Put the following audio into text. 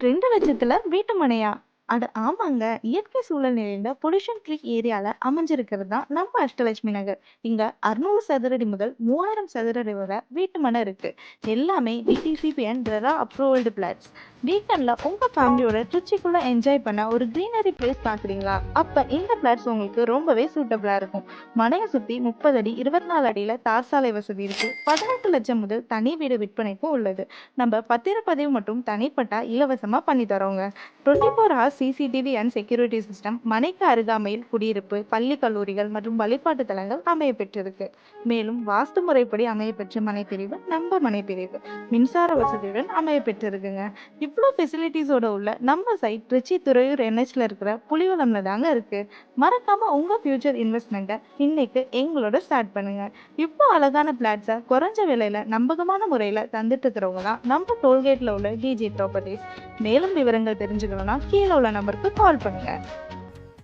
2,00,000ல வீட்டு மனையா? அட ஆமாங்க. இயற்கை சூழல் நிறைந்த பொல்யூஷன் ஃப்ரீ ஏரியால அமைஞ்சிருக்கிறது தான் நம்ம அஷ்டலட்சுமி நகர். இங்க 600 சதுரடி முதல் 3000 சதுரடி வரை வீட்டு மனை இருக்கு. எல்லாமே டிடிசிபி அண்ட் ரெரா அப்ரூவல்டு பிளாட்ஸ். வீக்கெண்ட்ல உங்க ஃபேமிலியோட திருச்சிக்குள்ள என்ஜாய் பண்ண ஒரு கிரீனரி பிளேஸ் பாக்குறீங்களா? அப்ப இந்த பிளாட்ஸ் உங்களுக்கு ரொம்பவே சூட்டபிளா இருக்கும். மனையை சுத்தி 30 அடி 24 அடியில தார் சாலை வசதி இருக்கு. 18 லட்சம் முதல் தனி வீடு விற்பனைக்கும் உள்ளது. நம்ம பத்திரப்பதிவு மற்றும் தனிப்பட்டா இலவசமா பண்ணி தரோங்க. 24 hours CCTV and security system, மனைக்கு அருகாமையில் குடியிருப்பு, பள்ளி கல்லூரிகள் மற்றும் வழிபாட்டு தலங்கள் அமைய பெற்றிருக்கு. மேலும் வாஸ்து முறைப்படி அமைய பெற்ற மனைப்பிரிவு நம்ம மனைப்பிரிவு மின்சார வசதியுடன் அமைய பெற்றிருக்குங்க. இவ்வளோ ஃபெசிலிட்டிஸோட உள்ள நம்ம சைட் திருச்சி துறையூர் என்ஹெச்ல இருக்கிற புலிவலம்ல தாங்க இருக்கு. மறக்காம உங்க ஃபியூச்சர் இன்வெஸ்ட்மெண்ட்டை இன்னைக்கு எங்களோட ஸ்டார்ட் பண்ணுங்க. இப்போ அழகான பிளாட்ஸை குறைஞ்ச விலையில நம்பகமான முறையில் தந்துட்டு இருக்கிறவங்க தான் நம்ம டோல்கேட்ல உள்ள டிஜி ப்ராப்பர்ட்டிஸ். மேலும் விவரங்கள் தெரிஞ்சுக்கணும்னா கீழே உள்ள நம்பருக்கு கால் பண்ணுங்க.